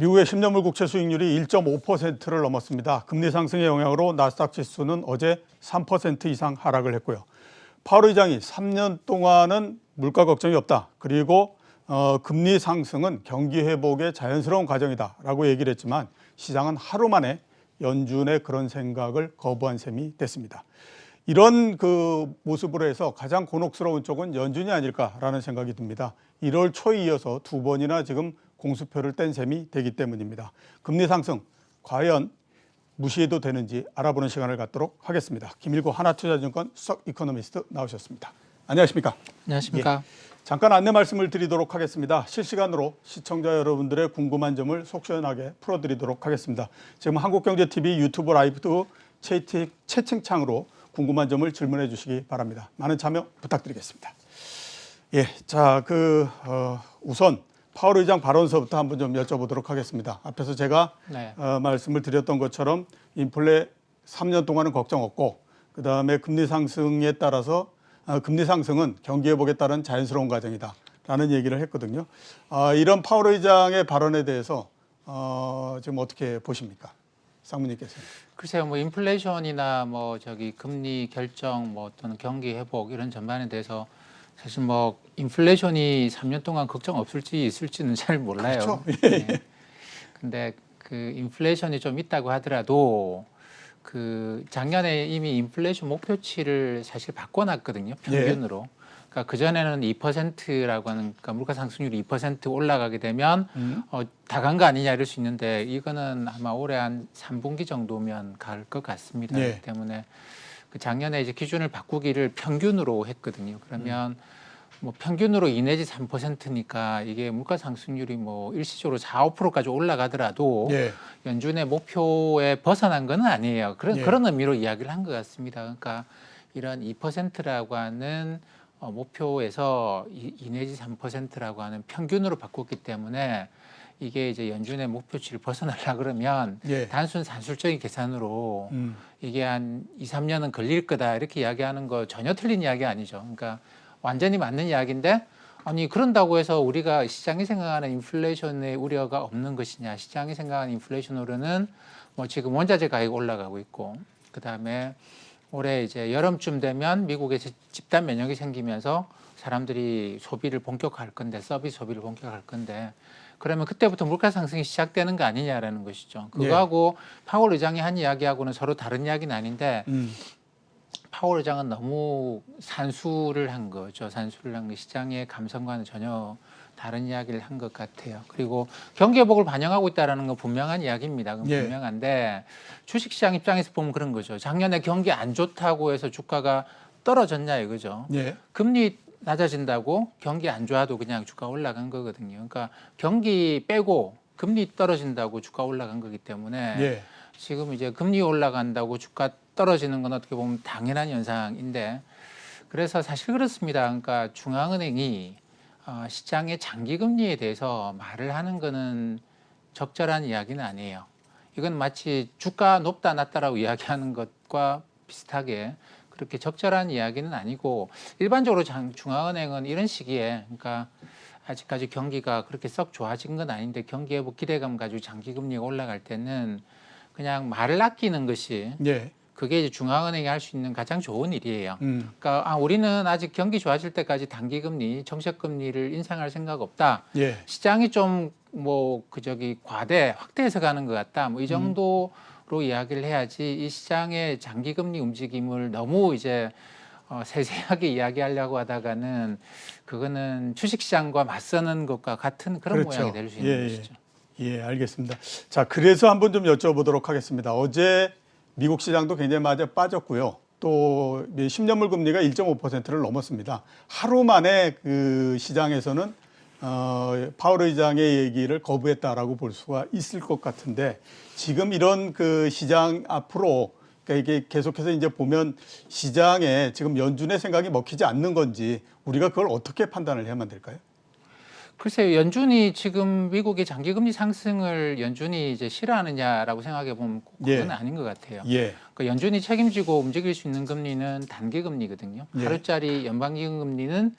미국의 10년물 국채 수익률이 1.5%를 넘었습니다. 금리 상승의 영향으로 나스닥 지수는 어제 3% 이상 하락을 했고요. 파월 의장이 3년 동안은 물가 걱정이 없다. 그리고 금리 상승은 경기 회복의 자연스러운 과정이다라고 얘기를 했지만 시장은 하루 만에 연준의 그런 생각을 거부한 셈이 됐습니다. 이런 그 모습으로 해서 가장 곤혹스러운 쪽은 연준이 아닐까라는 생각이 듭니다. 1월 초에 이어서 두 번이나 지금 공수표를 뗀 셈이 되기 때문입니다. 금리 상승 과연 무시해도 되는지 알아보는 시간을 갖도록 하겠습니다. 김일구 하나투자증권 수석 이코노미스트 나오셨습니다. 안녕하십니까? 안녕하십니까? 잠깐 안내 말씀을 드리도록 하겠습니다. 실시간으로 시청자 여러분들의 궁금한 점을 속 시원하게 풀어드리도록 하겠습니다. 지금 한국경제TV 유튜브 라이브 채팅창으로 궁금한 점을 질문해 주시기 바랍니다. 많은 참여 부탁드리겠습니다. 자, 우선 파월 의장 발언서부터 한번 좀 여쭤보도록 하겠습니다. 앞에서 제가 말씀을 드렸던 것처럼 인플레 3년 동안은 걱정 없고 그다음에 금리 상승에 따라서 금리 상승은 경기 회복에 따른 자연스러운 과정이다라는 얘기를 했거든요. 이런 파월 의장의 발언에 대해서 지금 어떻게 보십니까? 상무님께서는. 글쎄요, 뭐 인플레이션이나 뭐 금리 결정, 뭐 또는 경기 회복 이런 전반에 대해서 사실 뭐 인플레이션이 3년 동안 걱정 없을지 있을지는 잘 몰라요. 그렇죠. 네. 근데 그 인플레이션이 좀 있다고 하더라도 그 작년에 이미 인플레이션 목표치를 사실 바꿔놨거든요. 평균으로. 그러니까 그전에는 2%라고 하는, 그러니까 물가 상승률이 2% 올라가게 되면 다 간 거 아니냐 이럴 수 있는데 이거는 아마 올해 한 3분기 정도면 갈 것 같습니다. 그렇기 때문에 그 작년에 이제 기준을 바꾸기를 평균으로 했거든요. 그러면 뭐 평균으로 2 내지 3%니까 이게 물가 상승률이 뭐 일시적으로 4, 5%까지 올라가더라도 연준의 목표에 벗어난 건 아니에요. 그런 의미로 이야기를 한 것 같습니다. 그러니까 이런 2%라고 하는 목표에서 2 내지 3%라고 하는 평균으로 바꿨기 때문에 이게 이제 연준의 목표치를 벗어나려 그러면 단순 산술적인 계산으로 이게 한 2, 3년은 걸릴 거다 이렇게 이야기하는 거 전혀 틀린 이야기 아니죠. 그러니까 완전히 맞는 이야기인데 아니 그런다고 해서 우리가 시장이 생각하는 인플레이션의 우려가 없는 것이냐. 시장이 생각하는 인플레이션 우려는 뭐 지금 원자재 가격이 올라가고 있고 그다음에 올해 이제 여름쯤 되면 미국에서 집단 면역이 생기면서 사람들이 소비를 본격화할 건데 서비스 소비를 본격화할 건데 그러면 그때부터 물가 상승이 시작되는 거 아니냐라는 것이죠. 그거하고 파월 의장이 한 이야기하고는 서로 다른 이야기는 아닌데 파월 의장은 너무 산수를 한 거죠. 산수를 한 거 시장의 감성과는 전혀 다른 이야기를 한 것 같아요. 그리고 경기 회복을 반영하고 있다는 건 분명한 이야기입니다. 그건 분명한데 주식시장 입장에서 보면 그런 거죠. 작년에 경기 안 좋다고 해서 주가가 떨어졌냐 이거죠. 금리 낮아진다고 경기 안 좋아도 그냥 주가 올라간 거거든요. 그러니까 경기 빼고 금리 떨어진다고 주가 올라간 거기 때문에 지금 이제 금리 올라간다고 주가 떨어지는 건 어떻게 보면 당연한 현상인데 그래서 사실 그렇습니다. 그러니까 중앙은행이 시장의 장기 금리에 대해서 말을 하는 거는 적절한 이야기는 아니에요. 이건 마치 주가 높다 낮다라고 이야기하는 것과 비슷하게 그렇게 적절한 이야기는 아니고 일반적으로 중앙은행은 이런 시기에 그러니까 아직까지 경기가 그렇게 썩 좋아진 건 아닌데 경기 회복 기대감 가지고 장기 금리가 올라갈 때는 그냥 말을 아끼는 것이 그게 이제 중앙은행이 할 수 있는 가장 좋은 일이에요. 그러니까 우리는 아직 경기 좋아질 때까지 단기금리, 정책금리를 인상할 생각 없다. 시장이 좀 뭐 과대 확대해서 가는 것 같다. 뭐 이 정도로 이야기를 해야지 이 시장의 장기금리 움직임을 너무 이제 세세하게 이야기하려고 하다가는 그거는 주식시장과 맞서는 것과 같은 그런 모양이 될 수 있는 것이죠. 알겠습니다. 자, 그래서 한번 좀 여쭤보도록 하겠습니다. 어제 미국 시장도 굉장히 많이 빠졌고요. 또 10년물 금리가 1.5%를 넘었습니다. 하루 만에 그 시장에서는 파월 의장의 얘기를 거부했다라고 볼 수가 있을 것 같은데 지금 이런 그 시장 앞으로 그러니까 이게 계속해서 이제 보면 시장에 지금 연준의 생각이 먹히지 않는 건지 우리가 그걸 어떻게 판단을 해야만 될까요? 글쎄요, 연준이 지금 미국의 장기금리 상승을 연준이 이제 싫어하느냐라고 생각해 보면 그건 아닌 것 같아요. 그러니까 연준이 책임지고 움직일 수 있는 금리는 단기금리거든요. 하루짜리 연방기금리는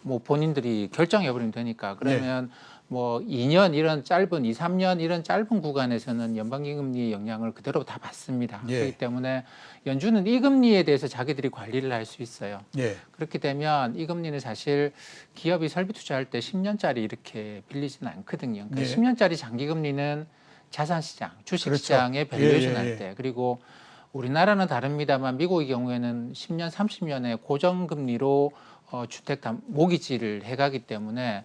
뭐 본인들이 결정해버리면 되니까 그러면 뭐 2년 이런 짧은 2, 3년 이런 짧은 구간에서는 연방기금리 영향을 그대로 다 받습니다. 예. 그렇기 때문에 연준은 이 금리에 대해서 자기들이 관리를 할 수 있어요. 예. 그렇게 되면 이 금리는 사실 기업이 설비 투자할 때 10년짜리 이렇게 빌리지는 않거든요. 그러니까 예. 10년짜리 장기 금리는 자산시장, 주식시장의 그렇죠. 밸류에이션 예, 예, 할 때, 그리고 우리나라는 다릅니다만 미국의 경우에는 10년, 30년의 고정금리로 주택 모기지를 해가기 때문에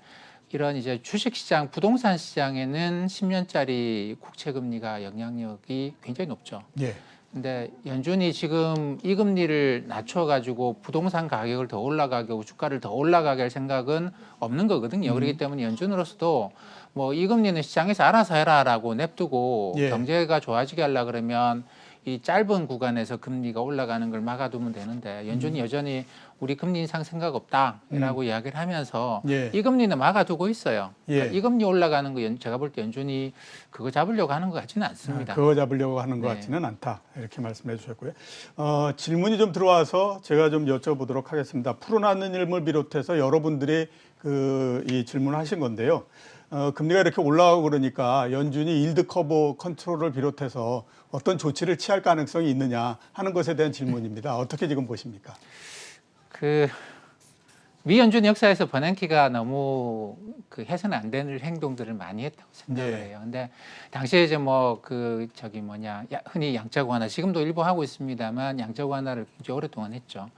이런 이제 주식시장, 부동산 시장에는 10년짜리 국채금리가 영향력이 굉장히 높죠. 예. 근데 연준이 지금 이 금리를 낮춰가지고 부동산 가격을 더 올라가게 하고 주가를 더 올라가게 할 생각은 없는 거거든요. 그렇기 때문에 연준으로서도 뭐 이 금리는 시장에서 알아서 해라라고 냅두고 예. 경제가 좋아지게 하려 그러면 이 짧은 구간에서 금리가 올라가는 걸 막아두면 되는데 연준이 여전히 우리 금리 인상 생각 없다라고 이야기를 하면서 예. 이 금리는 막아두고 있어요. 예. 그러니까 이 금리 올라가는 거 제가 볼 때 연준이 그거 잡으려고 하는 것 같지는 않습니다. 그거 잡으려고 하는 것 네. 같지는 않다. 이렇게 말씀해 주셨고요. 질문이 좀 들어와서 제가 좀 여쭤보도록 하겠습니다. 풀어놨는 일을 비롯해서 여러분들이 이 질문을 하신 건데요. 금리가 이렇게 올라가고 그러니까 연준이 일드 커브 컨트롤을 비롯해서 어떤 조치를 취할 가능성이 있느냐 하는 것에 대한 질문입니다. 어떻게 지금 보십니까? 미 연준 역사에서 버냉키가 너무 해서는 안 되는 행동들을 많이 했다고 생각을 네. 해요. 근데 당시에 이제 뭐 흔히 양적 완화, 지금도 일부 하고 있습니다만 양적 완화를 굉장히 오랫동안 했죠.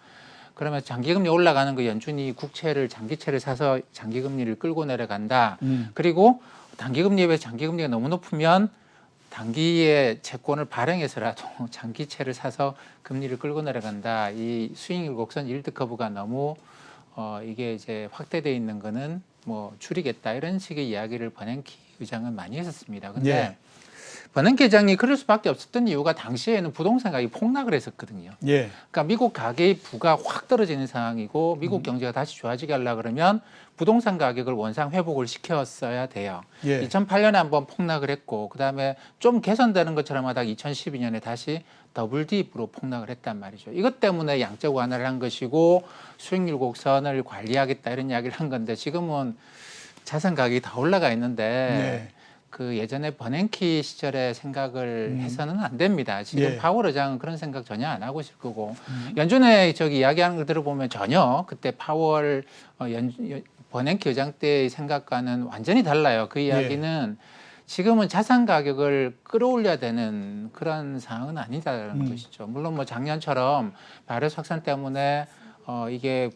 그러면 장기금리 올라가는 거 연준이 장기채를 사서 장기금리를 끌고 내려간다. 그리고 단기금리에 비해서 장기금리가 너무 높으면 단기의 채권을 발행해서라도 장기채를 사서 금리를 끌고 내려간다. 이 스윙 곡선 일드 커브가 너무 이게 이제 확대되어 있는 거는 뭐 줄이겠다 이런 식의 이야기를 버냉키 의장은 많이 했었습니다. 근데 예. 버냉키 의장이 그럴 수밖에 없었던 이유가 당시에는 부동산 가격이 폭락을 했었거든요. 예. 그러니까 미국 가계의 부가 확 떨어지는 상황이고 미국 경제가 다시 좋아지게 하려고 그러면 부동산 가격을 원상 회복을 시켰어야 돼요. 예. 2008년에 한번 폭락을 했고 그다음에 좀 개선되는 것처럼 하다가 2012년에 다시 더블 딥으로 폭락을 했단 말이죠. 이것 때문에 양적 완화를 한 것이고 수익률 곡선을 관리하겠다 이런 이야기를 한 건데 지금은 자산 가격이 다 올라가 있는데 네. 그 예전에 버냉키 시절의 생각을 해서는 안 됩니다. 지금 예. 파월 의장은 그런 생각 전혀 안 하고 있을 거고 연준의 이야기하는 걸 들어보면 전혀 그때 파월 버냉키 의장 때의 생각과는 완전히 달라요. 그 이야기는 지금은 자산 가격을 끌어올려야 되는 그런 상황은 아니다라는 것이죠. 물론 뭐 작년처럼 바이러스 확산 때문에 이게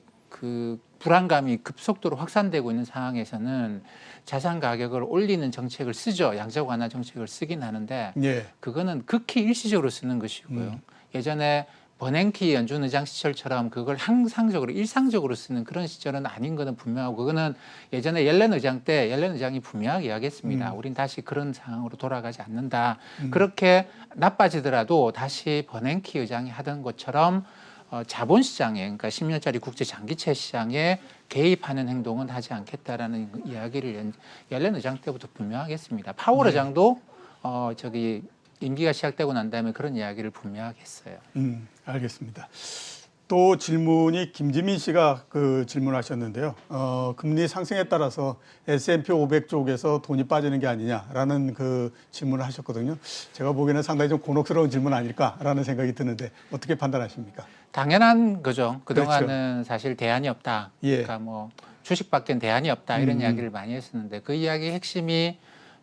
불안감이 급속도로 확산되고 있는 상황에서는 자산 가격을 올리는 정책을 쓰죠. 양적 완화 정책을 쓰긴 하는데 예. 그거는 극히 일시적으로 쓰는 것이고요. 예전에 버냉키 연준 의장 시절처럼 그걸 항상적으로 일상적으로 쓰는 그런 시절은 아닌 거는 분명하고 그거는 예전에 옐렌 의장 때 옐렌 의장이 분명하게 이야기했습니다. 우린 다시 그런 상황으로 돌아가지 않는다. 그렇게 나빠지더라도 다시 버냉키 의장이 하던 것처럼 자본시장에 그러니까 10년짜리 국제 장기채 시장에 개입하는 행동은 하지 않겠다라는 이야기를 옐렌 의장 때부터 분명하게 했습니다. 파월 의장도 임기가 시작되고 난 다음에 그런 이야기를 분명하게 했어요. 알겠습니다. 또 질문이 김지민 씨가 질문하셨는데요. 금리 상승에 따라서 S&P 500 쪽에서 돈이 빠지는 게 아니냐라는 질문을 하셨거든요. 제가 보기에는 상당히 좀 곤혹스러운 질문 아닐까라는 생각이 드는데 어떻게 판단하십니까? 당연한 거죠. 그동안은 그렇죠. 사실 대안이 없다. 예. 그러니까 뭐 주식밖엔 대안이 없다 이런 이야기를 많이 했었는데 그 이야기의 핵심이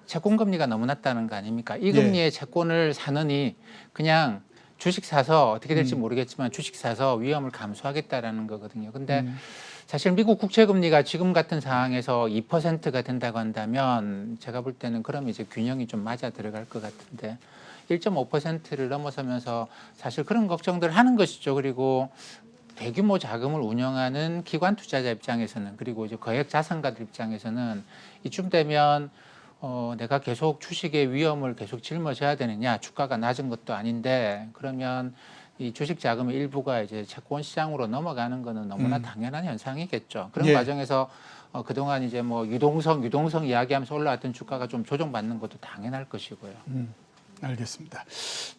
채권 금리가 너무 낮다는 거 아닙니까? 이 금리의 채권을 사느니 그냥 주식 사서 어떻게 될지 모르겠지만 주식 사서 위험을 감수하겠다라는 거거든요. 근데 사실 미국 국채 금리가 지금 같은 상황에서 2%가 된다고 한다면 제가 볼 때는 그럼 이제 균형이 좀 맞아 들어갈 것 같은데 1.5%를 넘어서면서 사실 그런 걱정들 하는 것이죠. 그리고 대규모 자금을 운영하는 기관 투자자 입장에서는 그리고 이제 거액 자산가들 입장에서는 이쯤 되면 내가 계속 주식의 위험을 계속 짊어져야 되느냐, 주가가 낮은 것도 아닌데 그러면 이 주식 자금의 일부가 이제 채권 시장으로 넘어가는 거는 너무나 당연한 현상이겠죠. 그런 과정에서 그동안 이제 뭐 유동성 이야기하면서 올라왔던 주가가 좀 조정받는 것도 당연할 것이고요. 알겠습니다.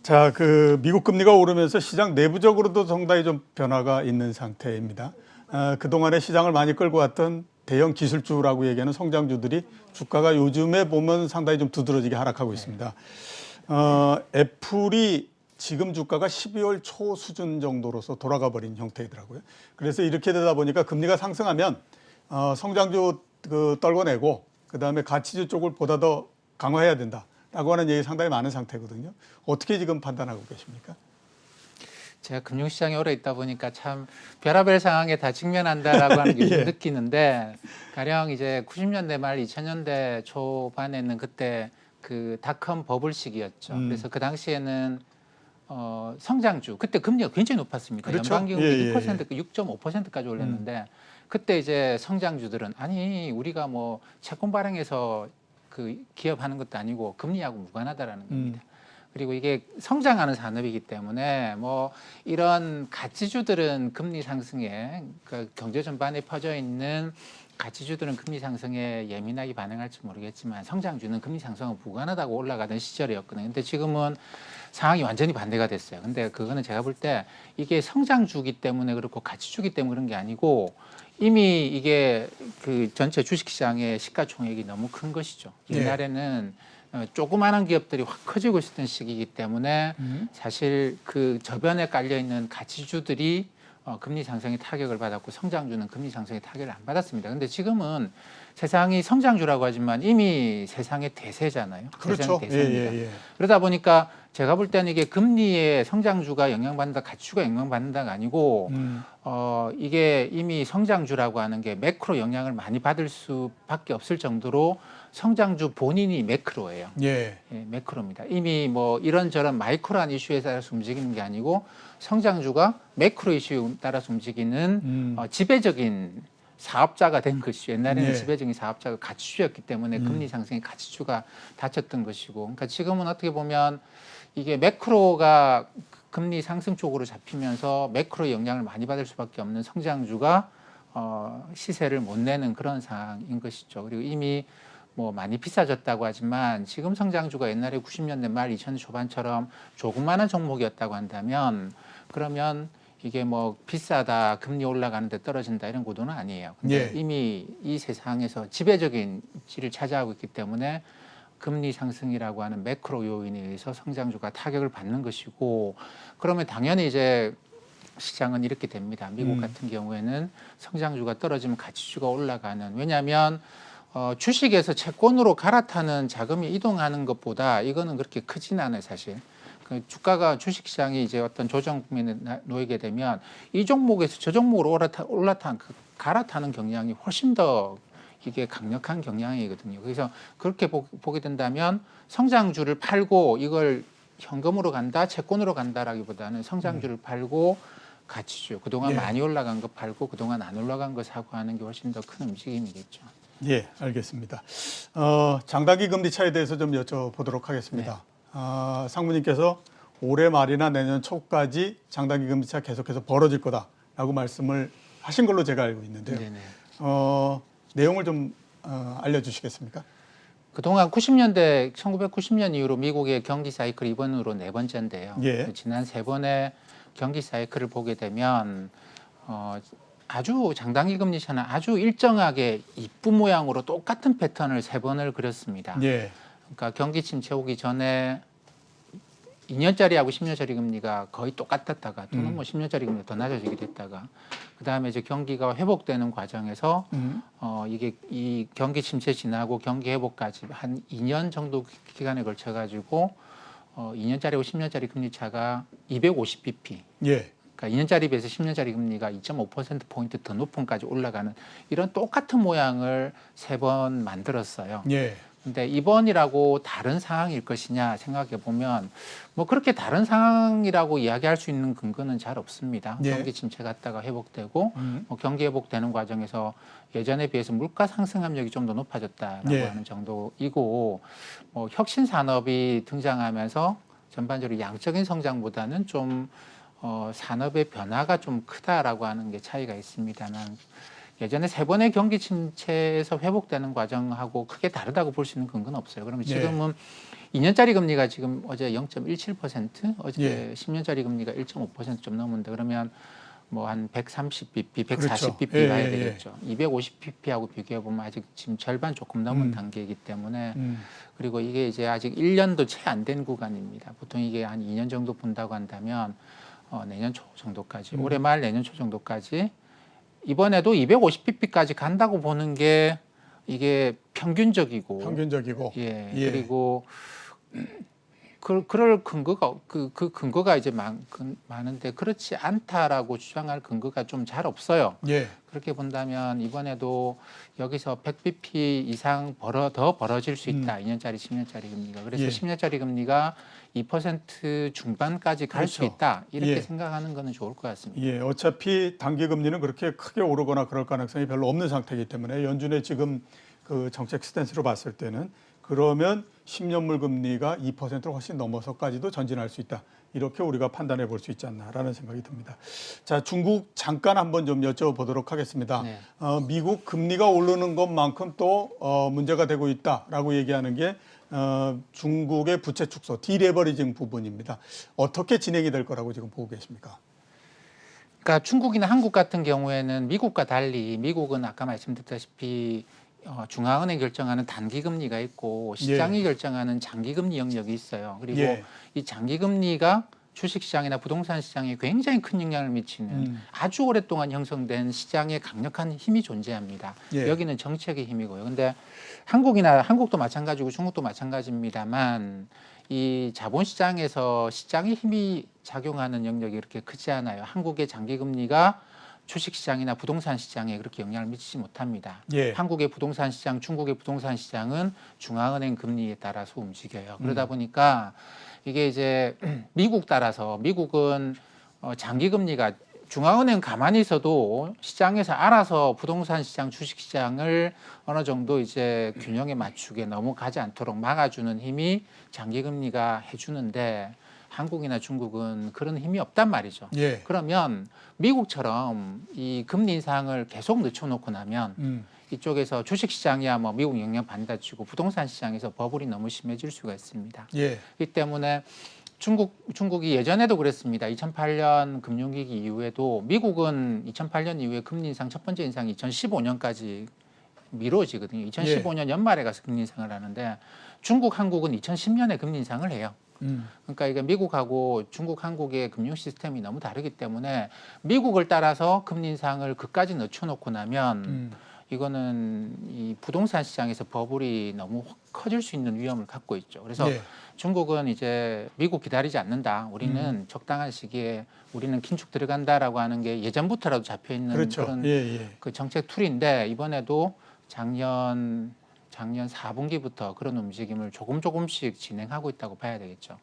자, 미국 금리가 오르면서 시장 내부적으로도 상당히 좀 변화가 있는 상태입니다. 그동안에 시장을 많이 끌고 왔던 대형 기술주라고 얘기하는 성장주들이 주가가 요즘에 보면 상당히 좀 두드러지게 하락하고 있습니다. 애플이 지금 주가가 12월 초 수준 정도로서 돌아가 버린 형태이더라고요. 그래서 이렇게 되다 보니까 금리가 상승하면 성장주 떨궈내고 그다음에 가치주 쪽을 보다 더 강화해야 된다라고 하는 얘기 상당히 많은 상태거든요. 어떻게 지금 판단하고 계십니까? 제가 금융시장에 오래 있다 보니까 참 별의별 상황에 다 직면한다라고 하는 게 좀 예. 느끼는데, 가령 이제 90년대 말 2000년대 초반에는 그때 그 닷컴 버블 시기였죠. 그래서 그 당시에는 성장주, 그때 금리가 굉장히 높았습니다. 그렇죠. 연방기금리 예, 예, 2%, 6.5%까지 올렸는데 그때 이제 성장주들은 아니 우리가 뭐 채권 발행해서 그 기업하는 것도 아니고 금리하고 무관하다라는 겁니다. 그리고 이게 성장하는 산업이기 때문에 뭐 이런 가치주들은 금리 상승에, 그 경제 전반에 퍼져 있는 가치주들은 금리 상승에 예민하게 반응할지 모르겠지만 성장주는 금리 상승과 무관하다고 올라가던 시절이었거든요. 근데 지금은 상황이 완전히 반대가 됐어요. 근데 그거는 제가 볼 때 이게 성장주기 때문에 그렇고 가치주기 때문에 그런 게 아니고 이미 이게 그 전체 주식시장의 시가총액이 너무 큰 것이죠. 옛날에는 조그마한 기업들이 확 커지고 있었던 시기이기 때문에 사실 그 저변에 깔려 있는 가치주들이 금리 상승의 타격을 받았고 성장주는 금리 상승의 타격을 안 받았습니다. 근데 지금은 세상이 성장주라고 하지만 이미 세상의 대세잖아요. 그렇죠. 세상의 대세입니다. 예. 그러다 보니까 제가 볼 때는 이게 금리에 성장주가 영향받는다, 가치주가 영향받는다가 아니고 이게 이미 성장주라고 하는 게 매크로 영향을 많이 받을 수밖에 없을 정도로 성장주 본인이 매크로예요. 예. 예, 매크로입니다. 이미 뭐 이런저런 마이크로한 이슈에 따라서 움직이는 게 아니고 성장주가 매크로 이슈에 따라서 움직이는 지배적인 사업자가 된 것이죠. 옛날에는 예. 지배적인 사업자가 가치주였기 때문에 금리 상승의 가치주가 닫혔던 것이고, 그러니까 지금은 어떻게 보면 이게 매크로가 금리 상승 쪽으로 잡히면서 매크로의 영향을 많이 받을 수밖에 없는 성장주가 시세를 못 내는 그런 상황인 것이죠. 그리고 이미 뭐 많이 비싸졌다고 하지만 지금 성장주가 옛날에 90년대 말 2000년 초반처럼 조그마한 종목이었다고 한다면 그러면 이게 뭐 비싸다, 금리 올라가는데 떨어진다 이런 구도는 아니에요. 근데 이미 이 세상에서 지배적인 위치를 차지하고 있기 때문에 금리 상승이라고 하는 매크로 요인에 의해서 성장주가 타격을 받는 것이고, 그러면 당연히 이제 시장은 이렇게 됩니다. 미국 같은 경우에는 성장주가 떨어지면 가치주가 올라가는, 왜냐하면 주식에서 채권으로 갈아타는 자금이 이동하는 것보다 이거는 그렇게 크진 않아요, 사실. 그 주가가 주식시장이 이제 어떤 조정 국면에 놓이게 되면 이 종목에서 저 종목으로 갈아타는 경향이 훨씬 더 이게 강력한 경향이거든요. 그래서 그렇게 보게 된다면 성장주를 팔고 이걸 현금으로 간다, 채권으로 간다라기보다는 성장주를 팔고 가치주, 그동안 많이 올라간 거 팔고 그동안 안 올라간 거 사고 하는 게 훨씬 더 큰 움직임이겠죠. 예, 알겠습니다. 장단기 금리 차에 대해서 좀 여쭤보도록 하겠습니다. 상무님께서 올해 말이나 내년 초까지 장단기 금리 차 계속해서 벌어질 거다라고 말씀을 하신 걸로 제가 알고 있는데요. 내용을 좀 알려주시겠습니까? 그동안 1990년 이후로 미국의 경기 사이클 이번으로 네 번째인데요. 지난 세 번의 경기 사이클을 보게 되면 아주 장단기 금리 차는 아주 일정하게 이쁜 모양으로 똑같은 패턴을 세 번을 그렸습니다. 그러니까 경기 침체 오기 전에 2년짜리하고 10년짜리 금리가 거의 똑같았다가 또는 뭐 10년짜리 금리가 더 낮아지기도 했다가 그다음에 이제 경기가 회복되는 과정에서 이게 이 경기 침체 지나고 경기 회복까지 한 2년 정도 기간에 걸쳐 가지고 2년짜리하고 10년짜리 금리 차가 250bp. 그러니까 2년짜리 비해서 10년짜리 금리가 2.5%포인트 더 높은까지 올라가는 이런 똑같은 모양을 세 번 만들었어요. 근데 이번이라고 다른 상황일 것이냐 생각해 보면 뭐 그렇게 다른 상황이라고 이야기할 수 있는 근거는 잘 없습니다. 경기 침체 갔다가 회복되고 뭐 경기 회복되는 과정에서 예전에 비해서 물가 상승 압력이 좀 더 높아졌다라고 하는 정도이고, 뭐 혁신 산업이 등장하면서 전반적으로 양적인 성장보다는 좀 산업의 변화가 좀 크다라고 하는 게 차이가 있습니다만, 예전에 세 번의 경기 침체에서 회복되는 과정하고 크게 다르다고 볼 수 있는 근거는 없어요. 그러면 지금은 2년짜리 금리가 지금 어제 0.17%, 어제 10년짜리 금리가 1.5% 좀 넘는데, 그러면 뭐 한 130bp, 그렇죠. 140bp 예, 가야 예, 되겠죠. 250bp하고 비교해 보면 아직 지금 절반 조금 넘은 단계이기 때문에 그리고 이게 이제 아직 1년도 채 안 된 구간입니다. 보통 이게 한 2년 정도 본다고 한다면 내년 초 정도까지, 올해 말 내년 초 정도까지 이번에도 250bp까지 간다고 보는 게 이게 평균적이고, 예, 예. 그리고 그럴 근거가 그 근거가 이제 많은데 그렇지 않다라고 주장할 근거가 좀 잘 없어요. 예. 그렇게 본다면 이번에도 여기서 100bp 이상 더 벌어질 수 있다. 2년짜리, 10년짜리 금리가. 그래서 예. 10년짜리 금리가 2% 중반까지 갈 수 그렇죠. 있다. 이렇게 예. 생각하는 거는 좋을 것 같습니다. 예, 어차피 단기 금리는 그렇게 크게 오르거나 그럴 가능성이 별로 없는 상태이기 때문에 연준의 지금 그 정책 스탠스로 봤을 때는 그러면 10년물 금리가 2%를 훨씬 넘어서까지도 전진할 수 있다. 이렇게 우리가 판단해 볼 수 있지 않나라는 생각이 듭니다. 자, 중국 잠깐 한번 좀 여쭤보도록 하겠습니다. 네. 미국 금리가 오르는 것만큼 또 문제가 되고 있다라고 얘기하는 게 중국의 부채 축소, 디레버리징 부분입니다. 어떻게 진행이 될 거라고 지금 보고 계십니까? 그러니까 중국이나 한국 같은 경우에는 미국과 달리 미국은 아까 말씀드렸다시피 중앙은행이 결정하는 단기금리가 있고 시장이 결정하는 장기금리 영역이 있어요. 그리고 이 장기금리가 주식시장이나 부동산 시장에 굉장히 큰 영향을 미치는 아주 오랫동안 형성된 시장에 강력한 힘이 존재합니다. 여기는 정책의 힘이고요. 근데 한국도 마찬가지고 중국도 마찬가지입니다만 이 자본시장에서 시장의 힘이 작용하는 영역이 그렇게 크지 않아요. 한국의 장기금리가 주식시장이나 부동산 시장에 그렇게 영향을 미치지 못합니다. 한국의 부동산 시장, 중국의 부동산 시장은 중앙은행 금리에 따라서 움직여요. 그러다 보니까 이게 이제 미국 따라서 미국은 장기금리가 중앙은행 가만히 있어도 시장에서 알아서 부동산 시장, 주식시장을 어느 정도 이제 균형에 맞추게 넘어가지 않도록 막아주는 힘이 장기금리가 해주는데 한국이나 중국은 그런 힘이 없단 말이죠. 그러면 미국처럼 이 금리 인상을 계속 늦춰놓고 나면 이쪽에서 주식시장이야 뭐 미국 영향 받아치고 부동산 시장에서 버블이 너무 심해질 수가 있습니다. 이 때문에 중국이 예전에도 그랬습니다. 2008년 금융위기 이후에도 미국은 2008년 이후에 금리 인상 첫 번째 인상이 2015년까지 미뤄지거든요. 2015년 연말에 가서 금리 인상을 하는데 중국, 한국은 2010년에 금리 인상을 해요. 그러니까 이게 미국하고 중국, 한국의 금융 시스템이 너무 다르기 때문에 미국을 따라서 금리 인상을 그까지 늦춰놓고 나면 이거는 이 부동산 시장에서 버블이 너무 커질 수 있는 위험을 갖고 있죠. 그래서 중국은 이제 미국 기다리지 않는다. 우리는 적당한 시기에 우리는 긴축 들어간다라고 하는 게 예전부터라도 잡혀 있는 그런 그 정책 툴인데 이번에도 작년 4분기부터 그런 움직임을 조금씩 진행하고 있다고 봐야 되겠죠.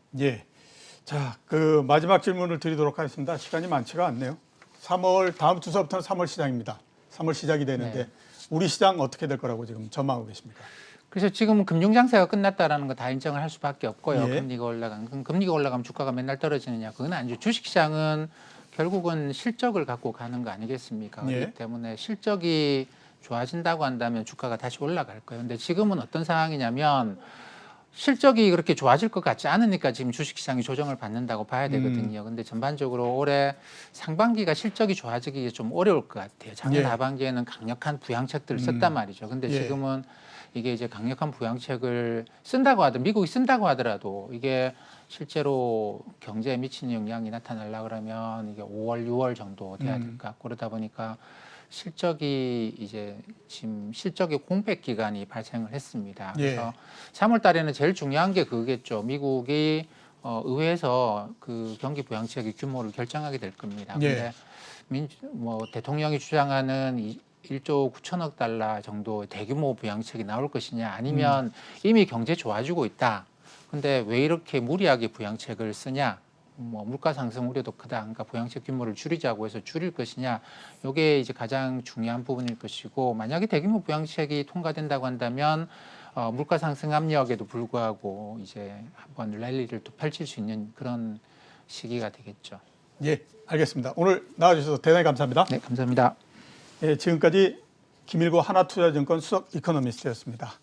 자, 그 마지막 질문을 드리도록 하겠습니다. 시간이 많지가 않네요. 다음 주서부터는 3월 시장입니다. 3월 시작이 되는데 우리 시장 어떻게 될 거라고 지금 전망하고 계십니까? 그래서 지금 금융장세가 끝났다라는 거 다 인정을 할 수밖에 없고요. 금리가 올라가면 주가가 맨날 떨어지느냐. 그건 아니죠. 주식시장은 결국은 실적을 갖고 가는 거 아니겠습니까? 그렇기 때문에 실적이 좋아진다고 한다면 주가가 다시 올라갈 거예요. 근데 지금은 어떤 상황이냐면 실적이 그렇게 좋아질 것 같지 않으니까 지금 주식시장이 조정을 받는다고 봐야 되거든요. 근데 전반적으로 올해 상반기가 실적이 좋아지기 좀 어려울 것 같아요. 작년 하반기에는 강력한 부양책들을 썼단 말이죠. 근데 지금은 이게 이제 강력한 부양책을 미국이 쓴다고 하더라도 이게 실제로 경제에 미치는 영향이 나타나려고 그러면 이게 5월, 6월 정도 돼야 될 것 같고 그러다 보니까 실적이 이제 지금 실적의 공백 기간이 발생을 했습니다. 그래서 3월 달에는 제일 중요한 게 그거겠죠. 미국이 의회에서 그 경기 부양책의 규모를 결정하게 될 겁니다. 근데 대통령이 주장하는 1조 9천억 달러 정도 대규모 부양책이 나올 것이냐 아니면 이미 경제 좋아지고 있다. 근데 왜 이렇게 무리하게 부양책을 쓰냐? 물가 상승 우려도 크다. 그러니까 부양책 규모를 줄이자고 해서 줄일 것이냐. 이게 이제 가장 중요한 부분일 것이고 만약에 대규모 부양책이 통과된다고 한다면 물가 상승 압력에도 불구하고 이제 한번 랠리를 또 펼칠 수 있는 그런 시기가 되겠죠. 알겠습니다. 오늘 나와주셔서 대단히 감사합니다. 네, 감사합니다. 지금까지 김일구 하나투자증권 수석 이코노미스트였습니다.